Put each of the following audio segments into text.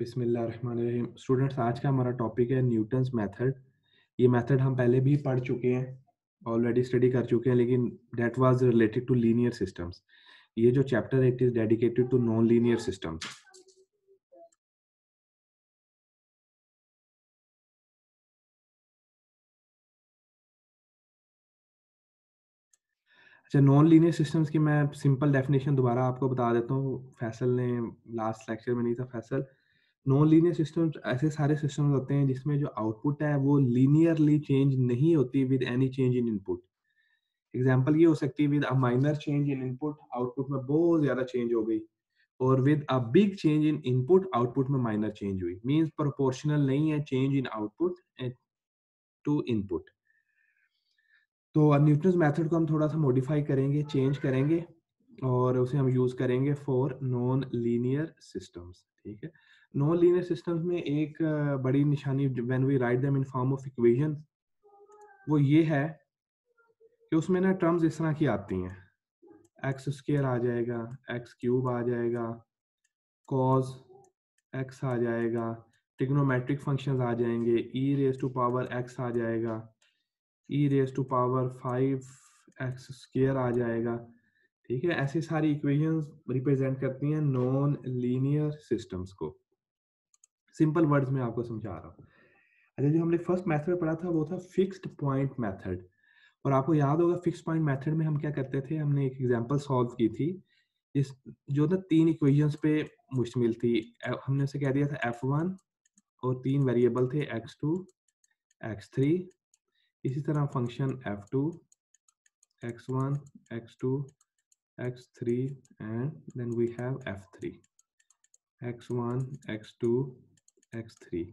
बिस्मिल्लाहिर्रहमानिर्रहीम। स्टूडेंट्स, आज का हमारा टॉपिक है न्यूटन्स मेथड। ये मेथड हम पहले भी पढ़ चुके हैं, ऑलरेडी स्टडी कर चुके हैं, लेकिन that was related to linear systems. ये जो चैप्टर है it is dedicated to non linear systems. अच्छा, नॉन लीनियर सिस्टम्स की मैं सिंपल डेफिनेशन दोबारा आपको बता देता हूँ। फैसल ने लास्ट लेक्चर में नहीं था फैसल। नॉन लीनियर सिस्टम्स ऐसे सारे सिस्टम्स होते हैं जिसमें जो आउटपुट है वो लीनियरली चेंज नहीं होती with any change in input. Example ये हो सकती है with a minor change in input output में बहुत ज्यादा चेंज हो गई, और with a big change in input output में माइनर चेंज हुई। मींस प्रोपोर्शनल नहीं है change in output to input. तो न्यूटन्स मेथड को हम थोड़ा सा मॉडिफाई करेंगे, चेंज करेंगे, और उसे हम यूज करेंगे फॉर नॉन लीनियर सिस्टम्स। ठीक है, नॉन लीनियर सिस्टम्स में एक बड़ी निशानी when we write them in form of equation, वो ये है कि उसमें ना टर्म्स इस तरह की आती हैं। एक्स स्क्वायर आ जाएगा, एक्स क्यूब आ जाएगा, कॉस एक्स आ जाएगा, ट्रिग्नोमेट्रिक फंक्शंस आ जाएंगे, e raise to power x आ जाएगा, e raise to power 5 x square आ जाएगा। ठीक है, ऐसी सारी इक्वेशंस रिप्रेजेंट करती हैं नॉन लीनियर सिस्टम्स को। सिंपल वर्ड्स में आपको समझा रहा हूँ। अच्छा, जो हमने फर्स्ट मेथड पढ़ा था वो था फिक्स्ड पॉइंट मेथड। और आपको याद होगा फिक्स्ड पॉइंट मेथड में हम क्या करते थे, हमने एक एग्जांपल सॉल्व की थी इस जो ना तीन इक्वेशंस पे मुश्तमिल थी। हमने उसे कह दिया था f1, और तीन वेरिएबल थे x2 x3। इसी तरह function f2 x1 x2 x3 and then we have f3 x1 x2 x3।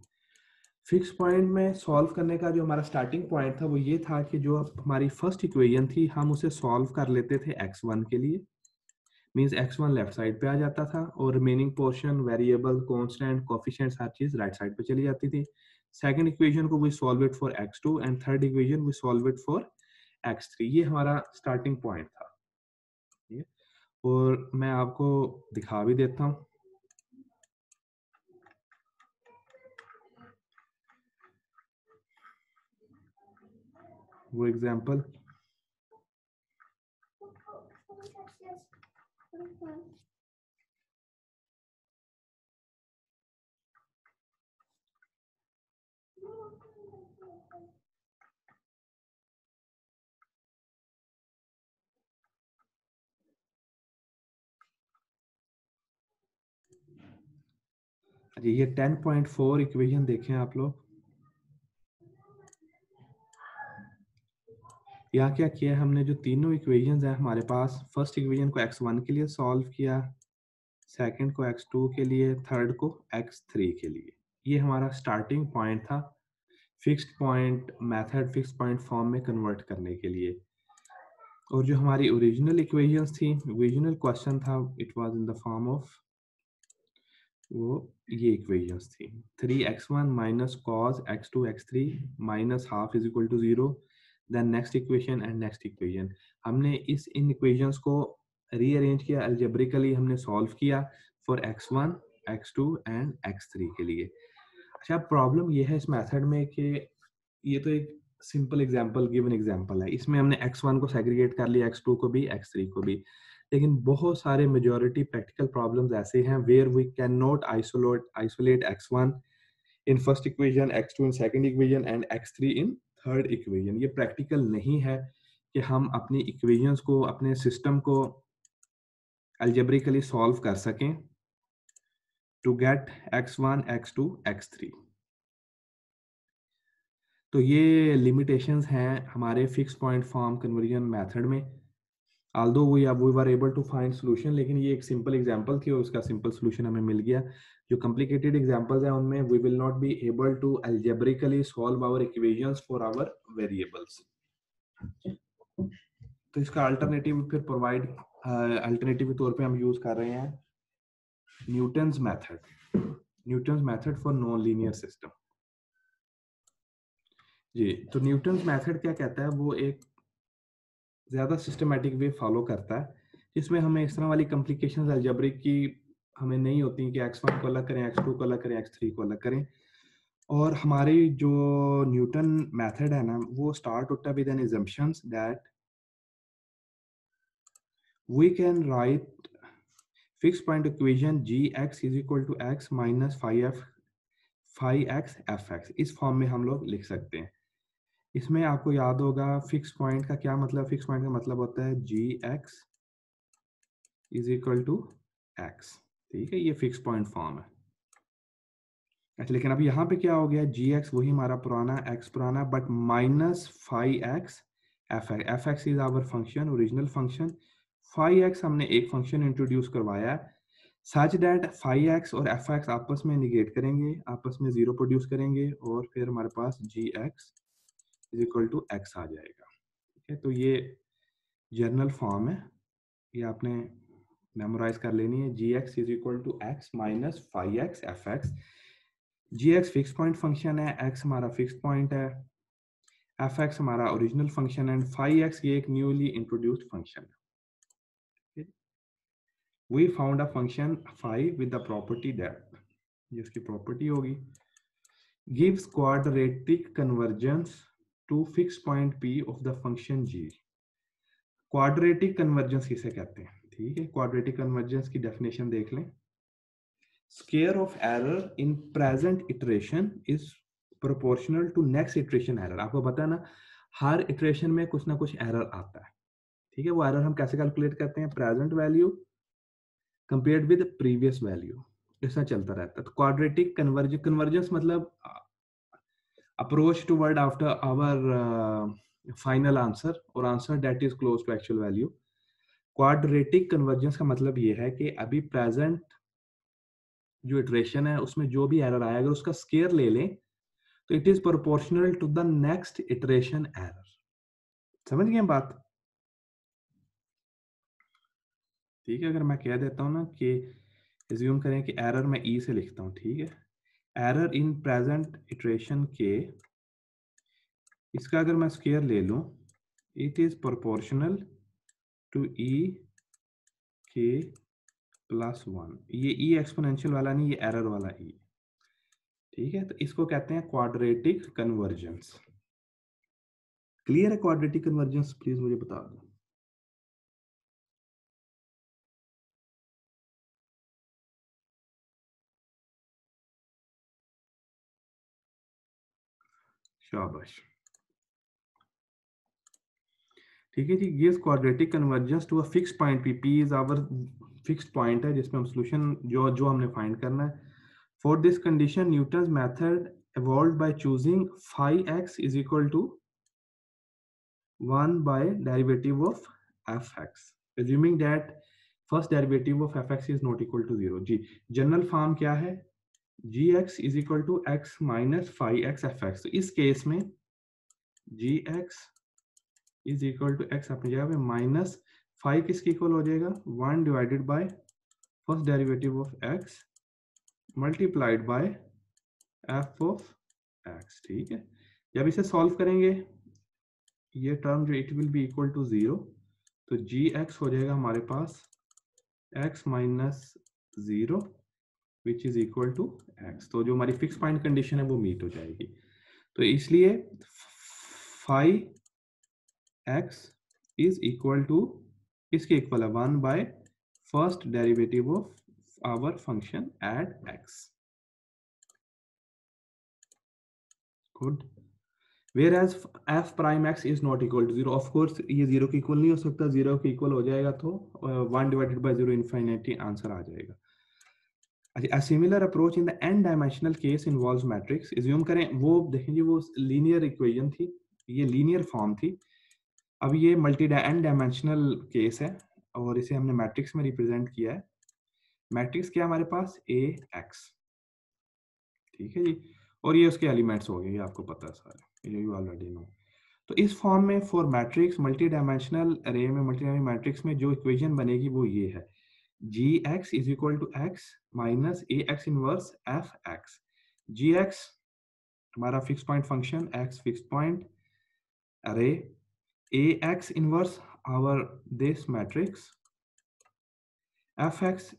Fix point में सॉल्व करने का जो हमारा स्टार्टिंग पॉइंट था वो ये था कि जो हमारी फर्स्ट इक्वेशन थी हम उसे सॉल्व कर लेते थे x1 के लिए। मींस x1 लेफ्ट साइड पे आ जाता था, और remaining portion variable constant coefficients हर चीज राइट साइड पे चली जाती थी। सेकंड इक्वेशन को we solve it for x2, and third equation we solve it for x3। ये हमारा स्टार्टिंग पॉइंट था। ठीक है, और मैं आपको दिखा भी देता हूँ वो एग्जांपल। ये 10.4 इक्वेशन देखें आप लोग। यहाँ क्या किया है हमने, जो तीनों इक्वेशंस हैं हमारे पास, फर्स्ट इक्वेशन को x1 के लिए सॉल्व किया, सेकंड को x2 के लिए, थर्ड को x3 के लिए। ये हमारा स्टार्टिंग पॉइंट था fixed point method fixed point form में कन्वर्ट करने के लिए। और जो हमारी ओरिजिनल इक्वेशंस थी, ओरिजिनल क्वेश्चन था, it was in the form of वो ये इक्वेशंस थी 3x1 minus cos x2 x3 minus half is equal to 0। Then next equation and next equation. हमने इन इक्वेशंस को रीअरेंज किया अलजेब्रिकली, हमने सॉल्व किया for x1 x2 and x3 के लिए। अच्छा, प्रॉब्लम ये है इस मेथड में कि ये तो एक सिंपल एग्जांपल गिवन एग्जांपल है, इसमें हमने x1 को सेग्रीगेट कर लिया, x2 को भी x3 को भी। लेकिन बहुत सारे मेजॉरिटी प्रैक्टिकल प्रॉब्लम्स ऐसे हैं where we can not isolate x1 in first equation, x2 in second equation and x3 in third equation. ये प्रैक्टिकल नहीं है कि हम अपनी इक्वेशंस को, अपने सिस्टम को अलजेब्रिकली सॉल्व कर सकें to get x1 x2 x3। तो ये लिमिटेशंस हैं हमारे fix point form conversion method में। although we were able to find solution, लेकिन ये एक सिंपल एग्जांपल थी और उसका सिंपल सॉल्यूशन हमें मिल गया। जो कॉम्प्लिकेटेड एग्जांपल्स हैं उनमें we will not be able to algebraically solve our equations for our variables। तो इसका अल्टरनेटिव फिर प्रोवाइड अल्टरनेटिव के तौर पे हम यूज कर रहे हैं Newton's method for non linear system. जी, तो न्यूटन्स मेथड क्या कहता है, वो एक ज़्यादा सिस्टमेटिक वे फॉलो करता है जिसमें हमें इस तरह वाली कॉम्प्लिकेशंस अलजेब्रिक की हमें नहीं होती कि x1 को अलग करें, x2 को अलग करें, x3 को अलग करें। और हमारी जो न्यूटन मेथड है ना, वो स्टार्ट होता है with an assumptions that we can write fixed point equation gx is equal to x minus phi x fx। इस फॉर्म में हम लोग लिख सकते हैं। इसमें आपको याद होगा फिक्स पॉइंट का क्या मतलब, फिक्स पॉइंट का मतलब होता है gx is equal to x। ठीक है, ये फिक्स पॉइंट फॉर्म है। अच्छा, लेकिन अब यहाँ पे क्या हो गया, gx वही हमारा पुराना x पुराना, but minus phi x f x is our function, original function. Phi x हमने एक फंक्शन इंट्रोड्यूस करवाया है सच दैट फाई एक्स और एफ एक्स आपस में निगेट करेंगे, आपस में जीरो प्रोड्यूस करेंगे, और फिर हमारे पास g x is equal to x आ जाएगा। ठीक है, तो ये जनरल फॉर्म है, ये आपने मेमोराइज कर लेनी है। G x is equal to x minus phi x f x. G x fix point function है, एक्स हमारा फिक्स पॉइंट है, एफ एक्स हमारा ओरिजिनल फंक्शन है, एंड फाई एक्स ये एक न्यूली इंट्रोड्यूस्ड फंक्शन है। We found a function phi with the property that, जिसकी प्रॉपर्टी होगी gives quadratic convergence to fixed point p of the function g। Quadratic convergence किसे कहते हैं? ठीक है, क्वाड्रेटिक कन्वर्जेंस की डेफिनेशन देख लें। Square of error in present iteration is proportional to next iteration error. आपको पता है ना, हर इटरेशन में कुछ ना कुछ एरर आता है। ठीक है, वो एरर हम कैसे कैलकुलेट करते हैं? Present value compared with previous value, ऐसा चलता रहता है। तो क्वाड्रेटिक कन्वर्जेंस मतलब approach toward after our final answer or answer that is close to actual value। Quadratic convergence का मतलब ये है कि अभी प्रेजेंट जो इटरेशन है उसमें जो भी एरर आया, अगर उसका स्केयर ले लें तो it is proportional to the next iteration error. समझ गए बात? ठीक है, अगर मैं कह देता हूं ना कि एज्यूम करें कि एरर मैं ई से लिखता हूं, ठीक है, एरर इन प्रेजेंट इटरेशन के, इसका अगर मैं स्केयर ले लूं, इट इज प्रोपोर्शनल टू ई के प्लस वन। ये ई एक्सपोनेंशियल वाला नहीं, ये एरर वाला ई। ठीक है, तो इसको कहते हैं क्वाड्रेटिक कन्वर्जेंस। क्लियर है क्वाड्रेटिक कन्वर्जेंस? प्लीज मुझे बता दो। शाबाश। ठीक है जी, ये quadratic convergence to a fix point P, P is our fixed point है जिसमें हम सोल्यूशन जो जो हमने फाइंड करना है। For this condition Newton's method evolved by choosing phi x is equal to 1 by derivative of fx, assuming that first derivative of fx is not equal to 0। जी, general form क्या है? gx is equal to x minus phi x fx। तो इस case में gx is equal to x अपनी जगह पे minus five किसके इक्वल हो जाएगा? 1 divided by first derivative of x multiplied by f of x। ठीक है, जब इसे सॉल्व करेंगे ये टर्म जो it will be equal to 0, तो gx हो जाएगा हमारे पास x minus 0 which is equal to x। तो जो हमारी फिक्स पॉइंट कंडीशन है वो मीट हो जाएगी। तो इसलिए phi x is equal to, इसके इक्वल है 1 by first derivative of our function at x। Good. Whereas f prime x is not equal to 0, of course ये 0 के इक्वल नहीं हो सकता, 0 के इक्वल हो जाएगा तो 1 डिवाइडेड बाय 0 इनफिनिटी आंसर आ जाएगा। अच्छा, a similar approach in the n dimensional case involves matrix। assume करें, वो देखेंगे वो लीनियर इक्वेशन थी, ये लीनियर फॉर्म थी। अब ये मल्टी n डायमेंशनल केस है और इसे हमने मैट्रिक्स में रिप्रेजेंट किया है। मैट्रिक्स क्या हमारे पास? a x। ठीक है जी, और ये उसके एलिमेंट्स हो गए, ये आपको पता है सारे, ये यू ऑलरेडी नो। तो इस फॉर्म में फॉर मैट्रिक्स मल्टी डायमेंशनल अरे में मल्टी मैट्रिक्स में जो इक्वेशन बनेगी वो ये है, g x is equal to x minus A x inverse f x. G x हमारा fix point function, x fix point अरे, A x inverse our this matrix, f x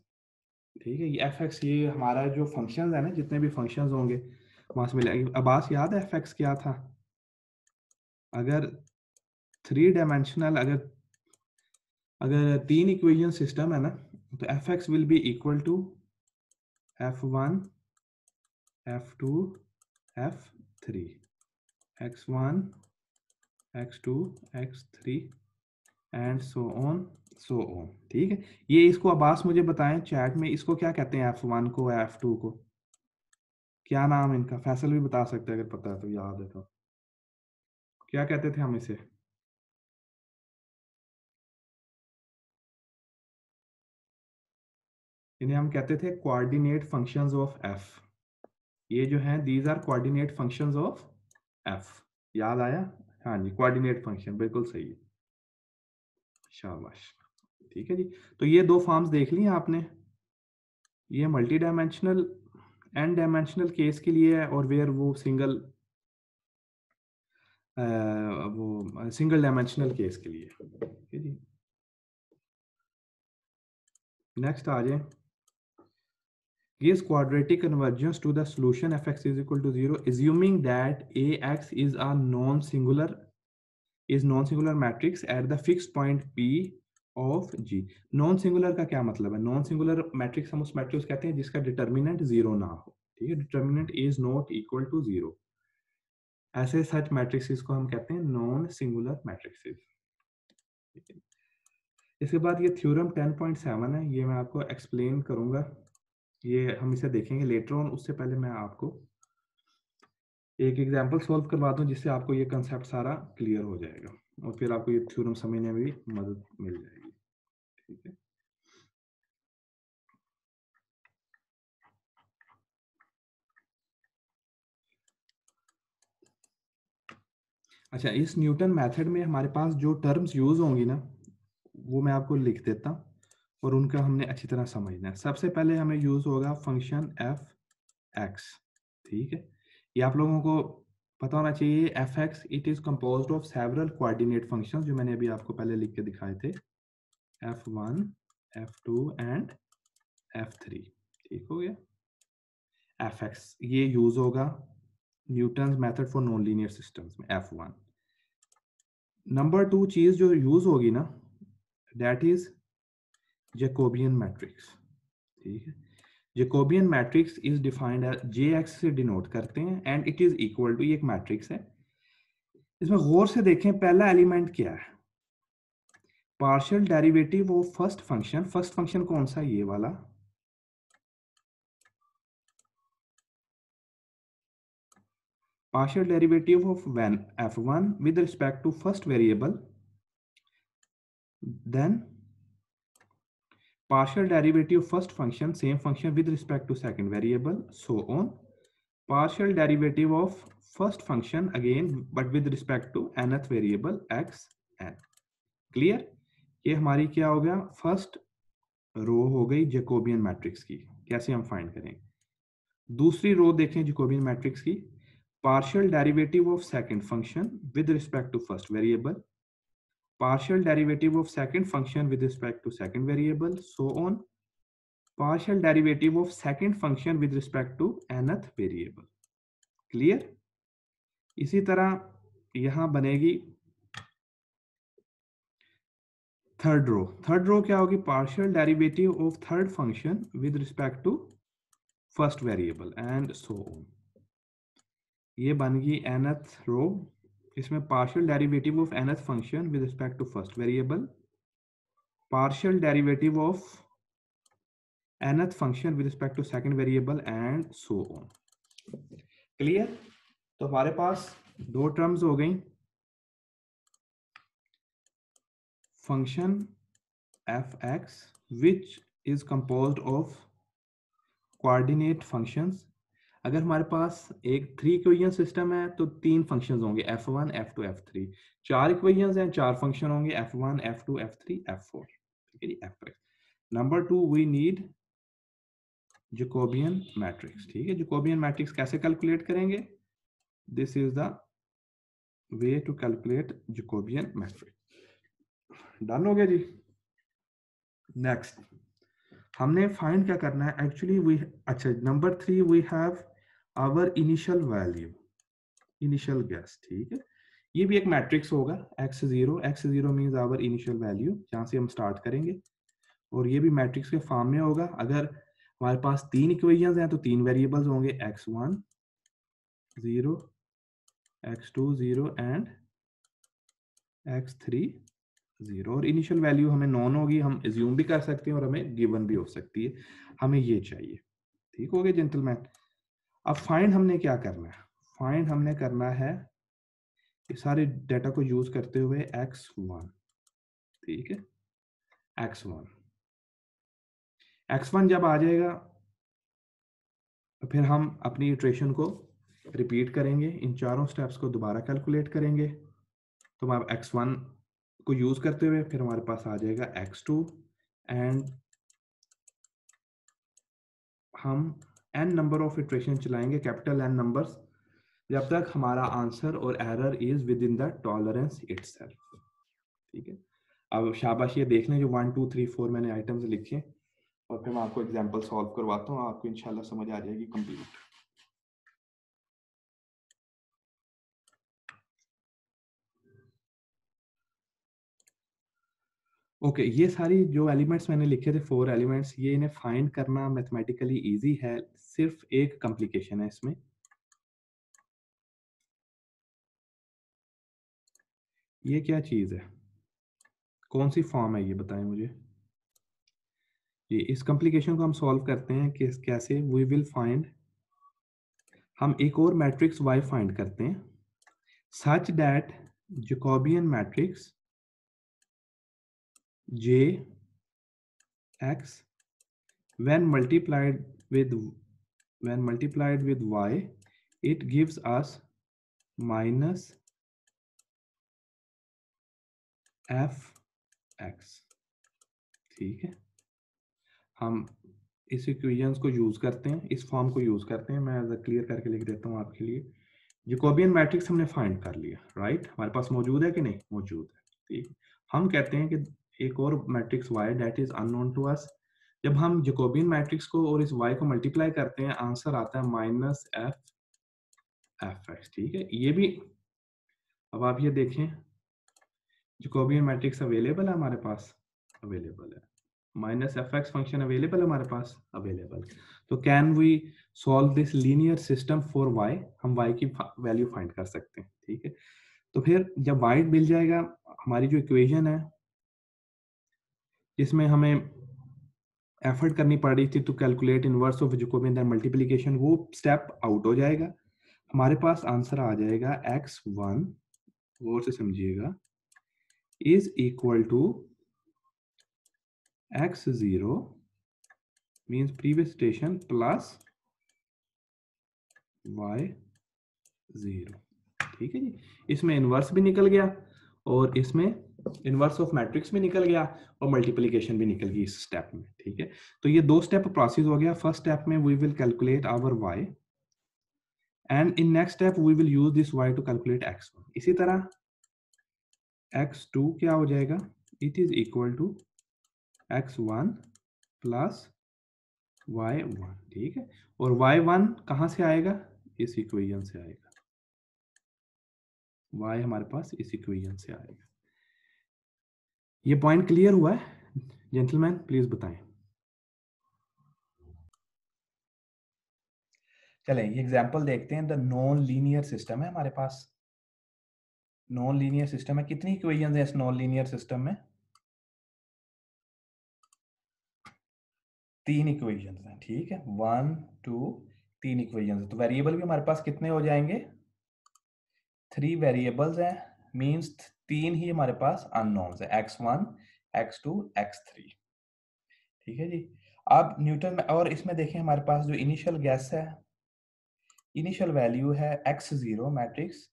ठीक है, ये एफ एक्स, ये हमारा जो फंक्शंस है ना, जितने भी फंक्शंस होंगे वहां से मिलेंगे। अब्बास याद है एफ एक्स क्या था? अगर थ्री डायमेंशनल, अगर तीन इक्वेशन सिस्टम है ना, तो f x will be equal to f1 f2 f3, x1 x2 x3 and so on. ठीक है, ये इसको अब्बास मुझे बताएं चैट में, इसको क्या कहते हैं? f1 को, f2 को क्या नाम है इनका? फैसल भी बता सकते हैं अगर पता है तो, याद है तो। क्या कहते थे हम इसे? इन्हें हम कहते थे कोऑर्डिनेट फंक्शंस ऑफ एफ। ये जो हैं, these are coordinate functions of F. याद आया? हाँ जी, कोऑर्डिनेट फंक्शन, बिल्कुल सही है, शाबाश। ठीक है जी, तो ये दो फॉर्म्स देख ली आपने। ये multi dimensional n dimensional case के लिए है, और वेयर वो सिंगल डायमेंशनल केस के लिए। ठीक है जी, नेक्स्ट आ जाए। Gives quadratic convergence to the solution fx is equal to 0, assuming that ax is non-singular matrix at the fixed point P of G। Non singular का क्या मतलब है? नॉन सिंगुलर मैट्रिक्स हम उस मैट्रिक्स कहते हैं जिसका डिटर्मिनेंट जीरो ना हो। ठीक है, determinant is not equal to zero, ऐसे सच मैट्रिक्स को हम कहते हैं नॉन सिंगुलर मैट्रिक्सेस। इसके बाद ये थ्योरम 10.7 है, ये मैं आपको एक्सप्लेन करूंगा, ये हम इसे देखेंगे लेटर ऑन। उससे पहले मैं आपको एक एग्जांपल सॉल्व करवा दूं जिससे आपको ये कंसेप्ट सारा क्लियर हो जाएगा, और फिर आपको ये थ्योरम समझने में भी मदद मिल जाएगी। ठीक है, अच्छा, इस न्यूटन मेथड में हमारे पास जो टर्म्स यूज होंगी ना, वो मैं आपको लिख देता हूँ, और उनका हमने अच्छी तरह समझना है। सबसे पहले हमें यूज होगा फंक्शन एफ एक्स। ठीक है, ये आप लोगों को पता होना चाहिए। F X it is composed of several coordinate functions, जो मैंने अभी आपको पहले लिख के दिखाए थे, f1 f2 एंड f3। ठीक हो गया, एफ एक्स ये यूज होगा Newton method for non linear systems में, f1। नंबर टू चीज जो यूज होगी ना, दैट इज जैकोबियन मैट्रिक्स। ठीक है, Jacobian matrix is defined as JX से डिनोट करते हैं, and it is equal to, ये एक मैट्रिक्स है। इसमें गौर से देखें, पहला एलिमेंट क्या है? Partial derivative of first function. First function कौन सा? ये वाला। Partial derivative of when f1 with respect to first variable, then partial derivative first function, same function with respect to second variable, so on. Partial derivative of first function again but with respect to nth variable x n। Clear? ये हमारी क्या हो गया? First row हो गई Jacobian matrix की। कैसे हम फाइंड करेंगे? दूसरी रो देखें जैकोबियन मैट्रिक्स की, partial derivative of second function with respect to first variable, partial derivative of second function with respect to second variable, so on, partial derivative of second function with respect to nth variable। Clear? इसी तरह यहां बनेगी third row. Third row क्या होगी? Partial derivative of third function with respect to first variable and so on. ये बन गई nth row. इसमें partial derivative of nth function with respect to first variable, partial derivative of nth function with respect to second variable and so on। Clear? तो हमारे पास दो terms हो गई, function F x which is composed of coordinate functions. अगर हमारे पास एक three equation system है तो तीन फंक्शंस होंगे, f1 f2 f3। चार इक्वेशंस हैं, चार फंक्शन होंगे, f1 f2 f3 f4। ठीक है जी, f। Number two, we need Jacobian matrix. ठीक है, जैकोबियन मैट्रिक्स कैसे कैलकुलेट करेंगे? This is the way to calculate Jacobian matrix. Done हो गया जी। नेक्स्ट, हमने फाइंड क्या करना है एक्चुअली वी अच्छा number 3 we have our initial value initial guess ठीक है ये भी एक मैट्रिक्स होगा x0 means our initial value जहां से हम स्टार्ट करेंगे और ये भी मैट्रिक्स के फॉर्म में होगा अगर हमारे पास 3 इक्वेशंस हैं तो 3 वेरिएबल्स होंगे x1 0 x2 0 एंड x3 0 और इनिशियल वैल्यू हमें नॉन होगी हम एज्यूम भी कर सकते हैं और हमें गिवन भी हो सकती है हमें ये चाहिए ठीक हो गया जेंटलमैन अब फाइंड हमने क्या करना है फाइंड हमने करना है इस सारे डाटा को यूज करते हुए x1 ठीक है x1 जब आ जाएगा तो फिर हम अपनी इटरेशन को रिपीट करेंगे इन चारों स्टेप्स को दोबारा कैलकुलेट करेंगे तो हम x1 को यूज करते हुए फिर हमारे पास आ जाएगा x2 एंड हम n नंबर ऑफ इटरेशन चलाएंगे कैपिटल N नंबर्स जब तक हमारा आंसर और error is with in the tolerance itself ठीक है अब शाबाश ये देख लें जो 1 2 3 4 मैंने आइटम्स लिखे और फिर मैं आपको एग्जांपल सॉल्व करवाता हूँ आपको इंशाल्लाह समझ आ जाएगी कंप्लीट ओके ये सारी जो एलिमेंट्स मैंने लिखे थे 4 एलिमेंट्स ये इन्हें फाइंड करना मैथमेटिकली इजी है सिर्फ एक कॉम्प्लिकेशन है इसमें ये क्या चीज है कौन सी फॉर्म है ये बताएं मुझे ये इस कॉम्प्लिकेशन को हम सॉल्व करते हैं कि कैसे वी विल फाइंड हम एक और मैट्रिक्स y फाइंड करते हैं such that Jacobian matrix j x when multiplied with y it gives us minus f x ठीक है हम इस इक्वेशंस को यूज करते हैं इस फॉर्म को यूज करते हैं मैं क्लियर करके लिख देता हूं आपके लिए जैकोबियन मैट्रिक्स हमने फाइंड कर लिया राइट हमारे पास मौजूद है कि नहीं मौजूद है ठीक हम कहते हैं कि एक और matrix y that is unknown to us जब हम जैकोबियन मैट्रिक्स को और इस y को मल्टीप्लाई करते हैं आंसर आता है माइनस एफ एक्स ठीक है ये भी अब आप ये देखें जैकोबियन मैट्रिक्स अवेलेबल है हमारे पास अवेलेबल है minus F x function available है हमारे पास अवेलेबल तो can we solve this linear system for y हम y की वैल्यू फाइंड कर सकते हैं ठीक है तो फिर जब y मिल जाएगा हमारी जो इक्वेशन है इसमें हमें एफर्ट करनी पड़ रही थी to calculate inverse of Jacobian then multiplication वो स्टेप आउट हो जाएगा हमारे पास आंसर आ जाएगा x1 गौर से समझिएगा is equal to x0 means previous station plus y0 ठीक है जी इसमें इनवर्स भी निकल गया और इसमें इनवर्स ऑफ मैट्रिक्स भी निकल गया और मल्टीप्लिकेशन भी निकल गई इस स्टेप में ठीक है तो ये दो स्टेप प्रोसेस हो गया फर्स्ट स्टेप में we will calculate our y and in next step we will use this y to calculate x1 इसी तरह x2 क्या हो जाएगा it is equal to x1 plus y1 ठीक है और y1 कहां से आएगा इस इक्वेशन से आएगा y हमारे पास इस इक्वेशन से आएगा ये पॉइंट क्लियर हुआ है जेंटलमैन प्लीज बताएं चलें ये एग्जांपल देखते हैं द नॉन लीनियर सिस्टम है हमारे पास नॉन लीनियर सिस्टम है कितनी इक्वेशंस है इस नॉन लीनियर सिस्टम में 3 इक्वेशंस हैं ठीक है 1 2 3 इक्वेशंस तो वेरिएबल भी हमारे पास कितने हो जाएंगे 3 वेरिएबल्स हैं मींस 3 ही हमारे पास अननोन्स है x1 x2 x3 ठीक है जी अब न्यूटन में और इसमें देखें हमारे पास जो इनिशियल गैस है इनिशियल वैल्यू है x0 matrix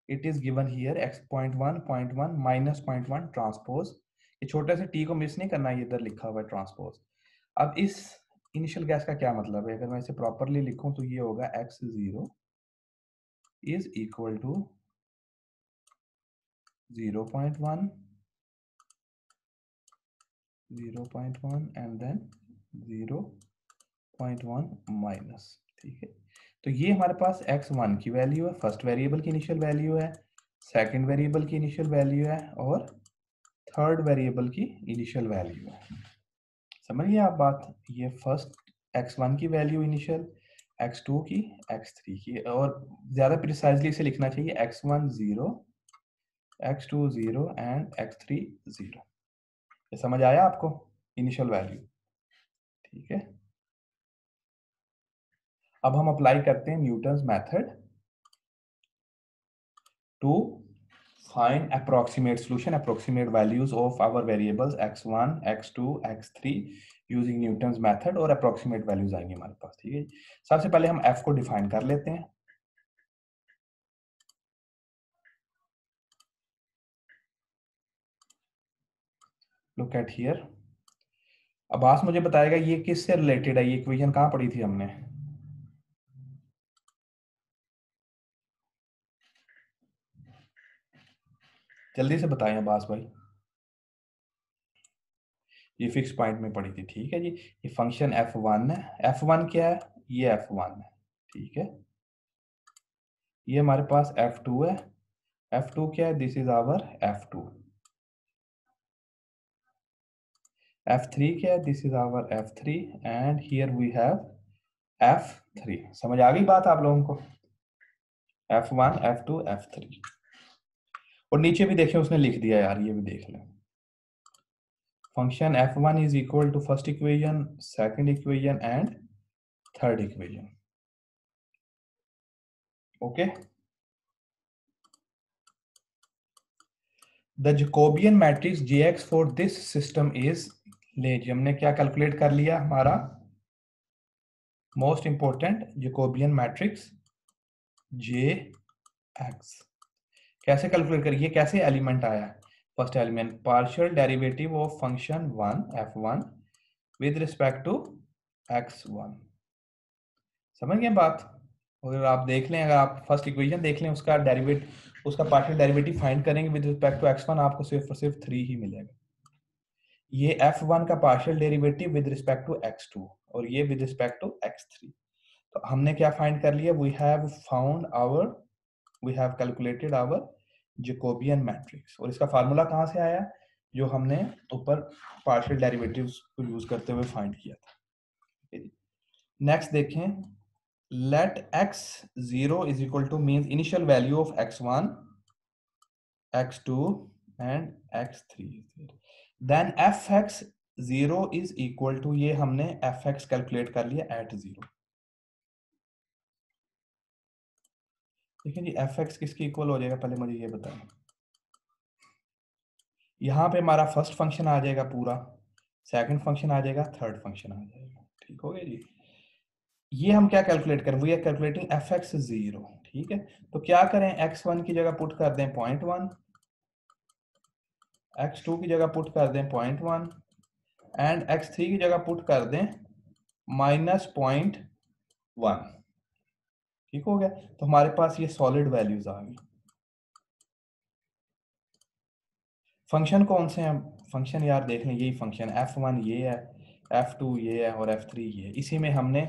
it is given here x.1 0.1 minus 0.1 transpose ये छोटे से t को मिस नहीं करना ये इधर लिखा हुआ है ट्रांसपोज अब इस इनिशियल गैस का क्या मतलब है अगर मैं इसे प्रॉपरली लिखूं तो ये होगा x0 is equal to 0.1 0.1 and then 0.1 minus, ठीक है। तो ये हमारे पास x1 की वैल्यू है, फर्स्ट वेरिएबल की इनिशियल वैल्यू है, सेकंड वेरिएबल की इनिशियल वैल्यू है और थर्ड वेरिएबल की इनिशियल वैल्यू है। समझिए आप बात, ये फर्स्ट x1 की वैल्यू इनिशियल, x2 की, x3 की, और ज़्यादा प्रिसाइजली इसे लिखना चाहिए x1 0, x2 0 एंड x3 0। ये समझ आया आपको इनिशियल वैल्यू, ठीक है। अब हम अप्लाई करते हैं Newton's method to find approximate solution, approximate values of our variables x1, x2, x3 using Newton's method, और approximate values आएंगे हमारे पास, ठीक है। सबसे पहले हम f को डिफाइन कर लेते हैं। Look at here. अब्बास मुझे बताएगा ये किससे रिलेटेड है, ये इक्वेशन कहाँ पढ़ी थी हमने? जल्दी से बताएं अब्बास भाई। ये फिक्स पॉइंट में पढ़ी थी, ठीक है जी। ये फंक्शन f1 है, f1 क्या है? ये f1 है, ठीक है। ये हमारे पास f2 है, f2 क्या है? This is our f2। f3 क्या है? This is our f3 and here we have f3। समझ आ गई बात आप लोगों को? f1, f2, f3। और नीचे भी देखें उसने लिख दिया यार, ये भी देख लें। Function f1 is equal to first equation, second equation and third equation, okay. The Jacobian matrix jx for this system is, ले जी हमने क्या कैलकुलेट कर लिया, हमारा most important Jacobian matrix jx। कैसे कैलकुलेट करिए, कैसे एलिमेंट आया? First element partial derivative of function 1 f1 with respect to x1। समझ गए बात? अगर आप देख लें, अगर आप फर्स्ट इक्वेशन देख लें, उसका डेरिवेट, उसका पार्शियल डेरिवेटिव फाइंड करेंगे विद रिस्पेक्ट टू x1, आपको सिर्फ और सिर्फ 3 ही मिलेगा। ये f1 का partial derivative with respect to x2 और ये विद रिस्पेक्ट टू x3। तो हमने क्या फाइंड कर लिया? We have calculated our Jacobian matrix. और इसका फार्मूला कहाँ से आया? जो हमने ऊपर पार्शियल डेरिवेटिव्स को यूज करते हुए फाइंड किया था। नेक्स्ट देखें, let x0 is equal to means initial value of x1, x2 and x3, then fx0 is equal to, ये हमने fx कैलकुलेट कर लिया एट 0। देखिए जी, fx किसके इक्वल हो जाएगा, पहले मुझे ये बताएं। यहाँ पे हमारा फर्स्ट फंक्शन आ जाएगा पूरा, सेकंड फंक्शन आ जाएगा, थर्ड फंक्शन आ जाएगा, ठीक हो गया जी। ये हम क्या कैलकुलेट करें? वी आर कैलकुलेटिंग fx0, ठीक है। तो क्या करें, x1 की जगह पुट कर दें 0.1, x2 की जगह पुट कर दें 0.1 एंड x3 की जगह पुट कर दें -0.1, ठीक हो गया। तो हमारे पास ये सॉलिड वैल्यूज आ गई। फंक्शन कौन से हैं? फंक्शन यार देख लें, यही फंक्शन f1 ये है, f2 ये है और f3 ये है। इसी में हमने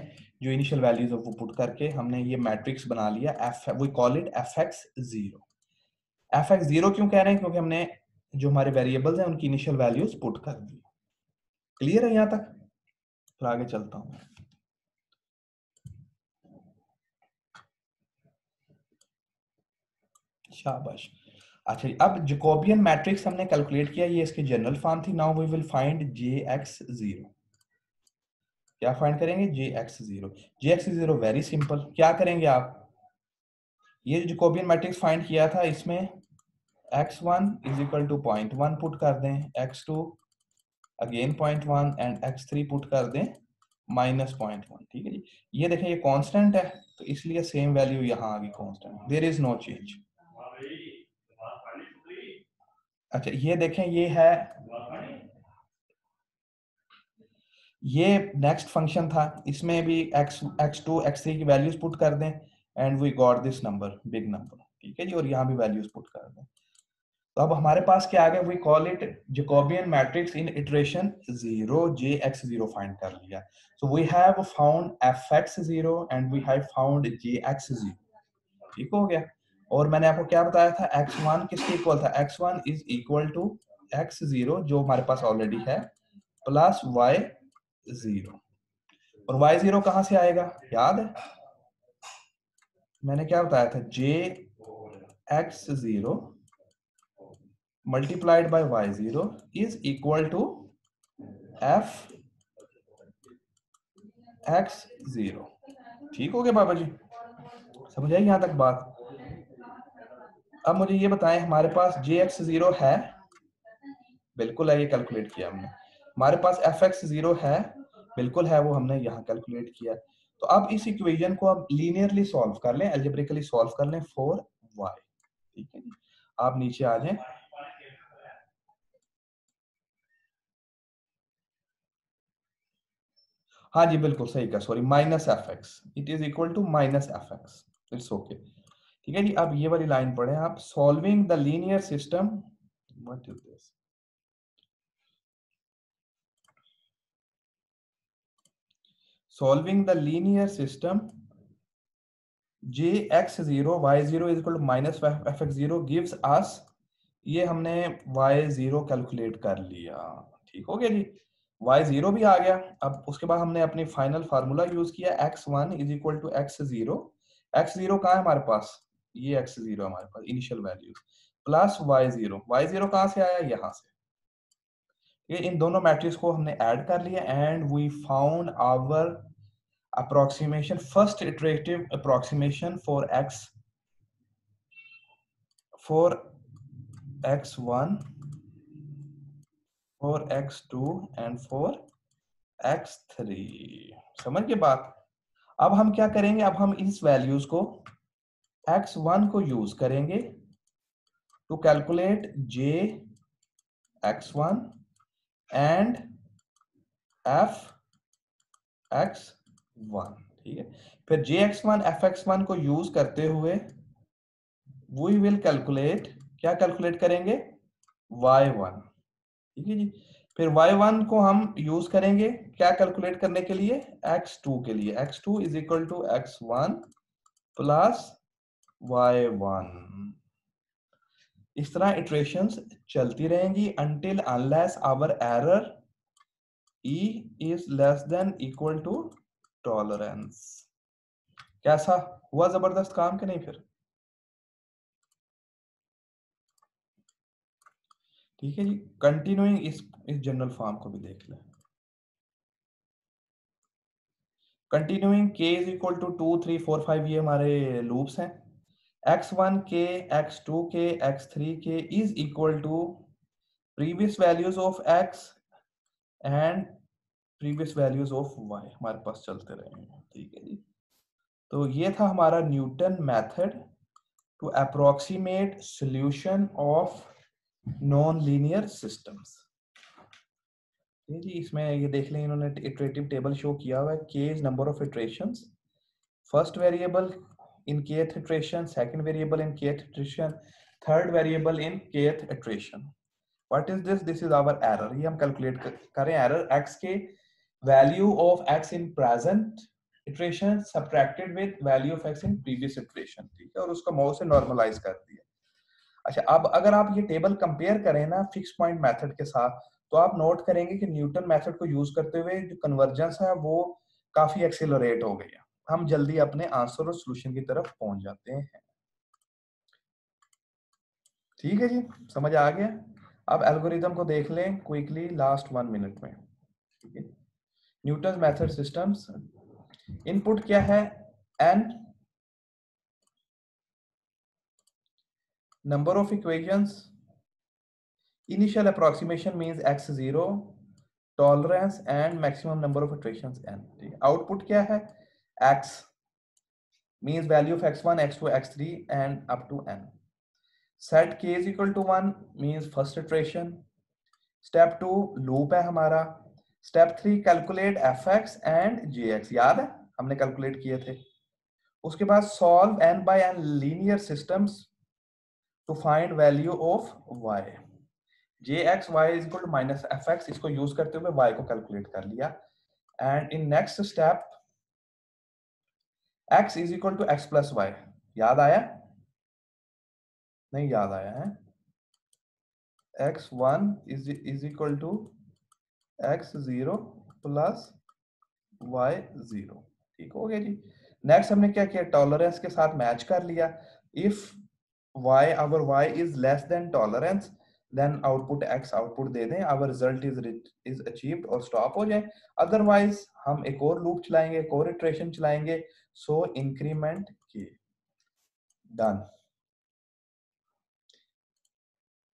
जो इनिशियल वैल्यूज है वो पुट करके हमने ये मैट्रिक्स बना लिया, we call it fx0। fx0 क्यों कह रहे हैं? क्योंकि हमने जो हमारे वेरिएबल्स हैं उनकी इनिशियल वैल्यूज पुट कर दी। क्लियर है यहाँ तक? फिर आगे चलता हूँ। शाबाश। अच्छा, अब जैकोबियन मैट्रिक्स हमने कैलकुलेट किया, ये इसकी जनरल फॉर्म थी। Now we will find jx0। क्या फाइंड करेंगे? jx0। jx0 वेरी सिंपल, क्या करेंगे आप? ये जो जैकोबियन मैट्रिक्स फाइंड किया था, इसमें x1 is equal to 0.1 put कर दें, x2 again 0.1 and x3 put कर दें -0.1, ठीक है जी। ये देखें ये कांस्टेंट है, तो इसलिए सेम वैल्यू यहाँ आ गई constant, there is no change. अच्छा, ये देखें ये है, ये नेक्स्ट फंक्शन था, इसमें भी x2 x3 की वैल्यूज पुट कर दें and we got this number, big number, ठीक है जी। और यहाँ भी वैल्यूज पुट कर दें। तो अब हमारे पास क्या आ गया, we call it Jacobian matrix in iteration 0 jx0 find कर लिया। So we have found fx0 and we have found jx0। ठीक हो गया। और मैंने आपको क्या बताया था, x1 किसके इक्वल था, x1 is equal to x0 जो हमारे पास ऑलरेडी है प्लस y0। और y0 कहां से आएगा, याद है मैंने क्या बताया था, jx0 multiplied by y0 is equal to fx0। ठीक हो गया बाबा जी, समझ आई यहां तक बात। अब मुझे ये बताएं, हमारे पास jx0 है, बिल्कुल है, ये कैलकुलेट किया हमने। हमारे पास fx0 है, बिल्कुल है, वो हमने यहाँ कैलकुलेट किया। तो अब इस इक्वेशन को अब लीनियरली सॉल्व कर लें, अलजेब्रिकली सॉल्व कर लें फॉर y। ठीक है, आप नीचे आ जाएं। हाँ जी बिल्कुल सही कहा, sorry, minus F X, it is equal to minus F X, it's okay. ठीक है जी, अब ये वाली लाइन पढ़े आप, solving the linear system, what is this, solving the linear system jx0 y0 is equal to minus fx0 gives us, ये हमने y0 कैलकुलेट कर लिया। ठीक हो गया जी, y0 भी आ गया। अब उसके बाद हमने अपनी फाइनल फार्मूला यूज किया, x1 is equal to x0। x0 कहाँ है हमारे पास, ये x0 हमारे पास initial values, plus y0, y0 कहाँ से आया, यहाँ से। ये इन दोनों मैट्रिक्स को हमने ऐड कर लिया and we found our approximation, first iterative approximation for x1, for x2 and for x3। समझ के बात। अब हम क्या करेंगे, अब हम इस वैल्यूज को x1 को यूज करेंगे to calculate jx1 and fx1। ठीक है, फिर jx1 fx1 को यूज करते हुए वी विल कैलकुलेट, क्या कैलकुलेट करेंगे, y1। ठीक है जी, फिर y1 को हम यूज करेंगे क्या कैलकुलेट करने के लिए, x2 के लिए, x2 is equal to x1 plus y1। इस तरह इटरेशंस चलती रहेंगी until unless our error e is less than equal to tolerance। कैसा हुआ, जबरदस्त काम के नहीं फिर। ठीक है जी, कंटिन्यूइंग इस जनरल फॉर्म को भी देख लें। Continuing k is equal to 2 3 4 5, ये हमारे लूप्स हैं। x1 k, x2 k, x3 k is equal to previous values of x and previous values of y, हमारे पास चलते रहेंगे। ठीक है जी, तो ये था हमारा Newton method to approximate solution of non linear systems. जी, इसमें ये देख लें, इन्होंने इटरेटिव टेबल शो किया हुआ है, k is number of iterations, first variable in kth iteration, second variable in kth iteration, third variable in kth iteration। what is this, this is our error। ये हम कैलकुलेट करें error x के value of x in present iteration subtracted with value of x in previous iteration। ठीक है, और उसका mod से normalise कर दिया। अच्छा, अब अगर आप ये टेबल कंपेयर करें ना फिक्स पॉइंट मेथड के साथ, तो आप नोट करेंगे कि न्यूटन मेथड को यूज करते हुए जो कन्वर्जेंस है वो काफी एक्सेलरेट हो गई है, हम जल्दी अपने आंसर और सॉल्यूशन की तरफ पहुंच जाते हैं। ठीक है जी, समझ आ गया। अब एल्गोरिथम को देख लें क्विकली लास्ट 1 मिनट में। ठीक है, न्यूटन मेथड सिस्टम्स, इनपुट क्या है, n, number of equations, initial approximation means x0, tolerance and maximum number of iterations n। Output क्या है, x means value of x1, x2, x3 and up to n। set k is equal to 1 means first iteration। step 2 loop है हमारा। step 3 calculate fx and jx, याद है हमने calculate किए थे। उसके बाद solve n by n linear systems to find value of y। jxy is equal to minus fx, इसको यूज करते हुए y को कैलकुलेट कर लिया। And in next step x is equal to x plus Y. याद आया? नहीं याद आया है? x1 is equal to x0 plus y0। ठीक हो गया जी। नेक्स्ट हमने क्या किया, टॉलरेंस के साथ मैच कर लिया। If y our y is less than tolerance, then output x output दे दें, आवर रिजल्ट इज अचीव्ड और स्टॉप हो जाए। अदरवाइज हम एक और लूप चलाएंगे, एक और इटरेशन चलाएंगे। सो इंक्रीमेंट की डन।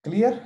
क्लियर?